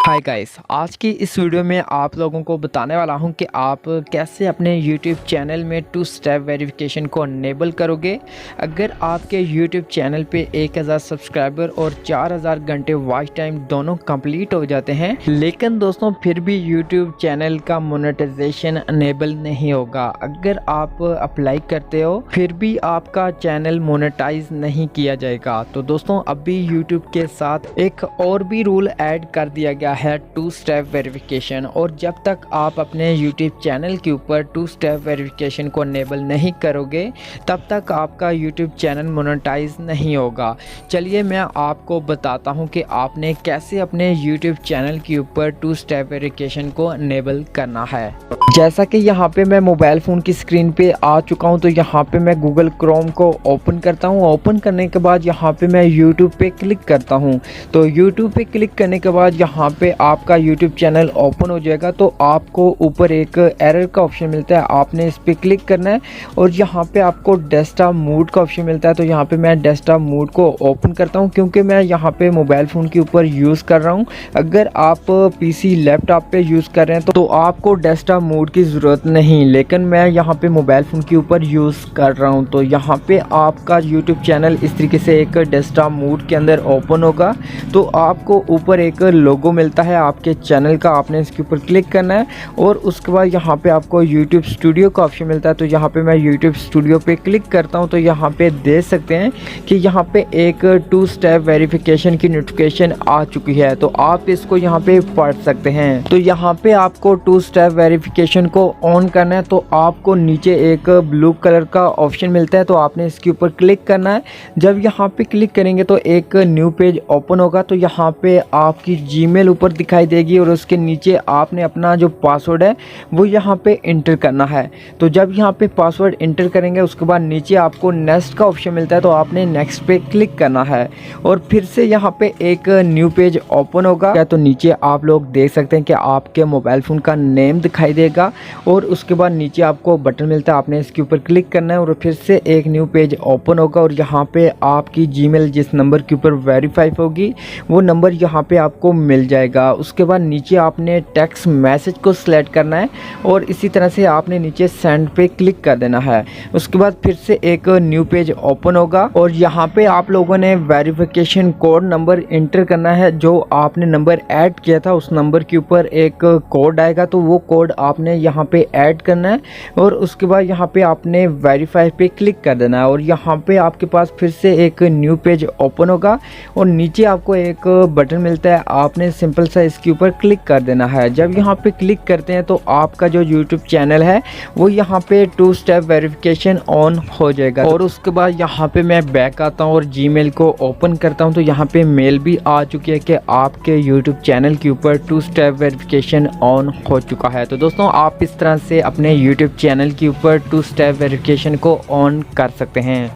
Hi guys, आज की इस वीडियो में आप लोगों को बताने वाला हूं कि आप कैसे अपने YouTube चैनल में 2 स्टेप वेरिफिकेशन को अनेबल करोगे। अगर आपके YouTube चैनल पे 1000 सब्सक्राइबर और 4000 घंटे वॉच टाइम दोनों कंप्लीट हो जाते हैं, लेकिन दोस्तों फिर भी YouTube चैनल का मोनेटाइजेशन अनेबल नहीं होगा। अगर आप अप्लाई करते हो फिर भी आपका चैनल मोनेटाइज नहीं किया जाएगा। तो दोस्तों अभी YouTube के साथ एक और भी रूल ऐड कर दिया गया है 2 स्टेप वेरिफिकेशन, और जब तक आप अपने YouTube चैनल के ऊपर 2 स्टेप वेरिफिकेशन को अनेबल नहीं करोगे तब तक आपका YouTube चैनल मोनेटाइज नहीं होगा। चलिए मैं आपको बताता हूं कि आपने कैसे अपने YouTube चैनल के ऊपर 2 स्टेप वेरिफिकेशन को अनेबल करना है। जैसा कि यहाँ पे मैं मोबाइल फ़ोन की स्क्रीन पे आ चुका हूँ, तो यहाँ पे मैं गूगल क्रोम को ओपन करता हूँ। ओपन करने के बाद यहाँ पे मैं YouTube पे क्लिक करता हूँ। तो YouTube पे क्लिक करने के बाद यहाँ पे आपका YouTube चैनल ओपन हो जाएगा। तो आपको ऊपर एक एरर का ऑप्शन मिलता है, आपने इस पर क्लिक करना है और यहाँ पे आपको डेस्कटॉप मोड का ऑप्शन मिलता है। तो यहाँ पे मैं डेस्कटॉप मोड को ओपन करता हूँ क्योंकि मैं यहाँ पे मोबाइल फ़ोन के ऊपर यूज़ कर रहा हूँ। अगर आप PC लैपटॉप पे यूज़ कर रहे हैं तो आपको डेस्कटॉप मोड की ज़रूरत नहीं, लेकिन मैं यहाँ पे मोबाइल फ़ोन के ऊपर यूज़ कर रहा हूँ। तो यहाँ पे आपका YouTube चैनल इस तरीके से एक डेस्कटॉप मोड के अंदर ओपन होगा। तो आपको ऊपर एक लोगो मिलता है आपके चैनल का, आपने इसके ऊपर क्लिक करना है और उसके बाद यहाँ पे आपको YouTube स्टूडियो का ऑप्शन मिलता है। तो यहाँ पे मैं YouTube स्टूडियो पे क्लिक करता हूँ। तो यहाँ पे देख सकते हैं कि यहाँ पे एक 2 स्टेप वेरिफिकेशन की नोटिफिकेशन आ चुकी है। तो आप इसको यहाँ पे पढ़ सकते हैं। तो यहाँ पे आपको 2 स्टेप वेरिफिकेशन को ऑन करना है। तो आपको नीचे एक ब्लू कलर का ऑप्शन मिलता है, तो आपने इसके ऊपर क्लिक करना है। जब यहाँ पे क्लिक करेंगे तो एक न्यू पेज ओपन होगा। तो यहाँ पे आपकी जीमेल ऊपर दिखाई देगी और उसके नीचे आपने अपना जो पासवर्ड है वो यहाँ पे इंटर करना है। तो जब यहाँ पे पासवर्ड इंटर करेंगे उसके बाद नीचे आपको नेक्स्ट का ऑप्शन मिलता है, तो आपने नेक्स्ट पे क्लिक करना है और फिर से यहाँ पे एक न्यू पेज ओपन होगा। तो नीचे आप लोग देख सकते हैं कि आपके मोबाइल फ़ोन का नेम दिखाई देगा और उसके बाद नीचे आपको बटन मिलता है, आपने इसके ऊपर क्लिक करना है और फिर से एक न्यू पेज ओपन होगा और यहाँ पे आपकी जीमेल जिस नंबर के ऊपर वेरीफाई होगी वो नंबर यहाँ पे आपको मिल जाएगा। उसके बाद नीचे आपने टेक्स्ट मैसेज को सिलेक्ट करना है और इसी तरह से आपने नीचे सेंड पे क्लिक कर देना है। उसके बाद फिर से एक न्यू पेज ओपन होगा और यहाँ पे आप लोगों ने वेरिफिकेशन कोड नंबर इंटर करना है। जो आपने नंबर ऐड किया था उस नंबर के ऊपर एक कोड आएगा, तो वो कोड आपने यहाँ पे ऐड करना है और उसके बाद यहाँ पे आपने वेरीफाई पे क्लिक कर देना है और यहाँ पे आपके पास फिर से एक न्यू पेज ओपन होगा और नीचे आपको एक बटन मिलता है, आपने सिंपल सा इसके ऊपर क्लिक कर देना है। जब यहाँ पे क्लिक करते हैं तो आपका जो YouTube चैनल है वो यहाँ पे 2 स्टेप वेरिफिकेशन ऑन हो जाएगा। और उसके बाद यहाँ पे मैं बैक आता हूँ और जीमेल को ओपन करता हूँ। तो यहाँ पे मेल भी आ चुकी है कि आपके YouTube चैनल के ऊपर 2 स्टेप वेरिफिकेशन ऑन हो चुका है। तो दोस्तों आप इस तरह से अपने YouTube चैनल के ऊपर 2 स्टेप वेरिफिकेशन को ऑन कर सकते हैं।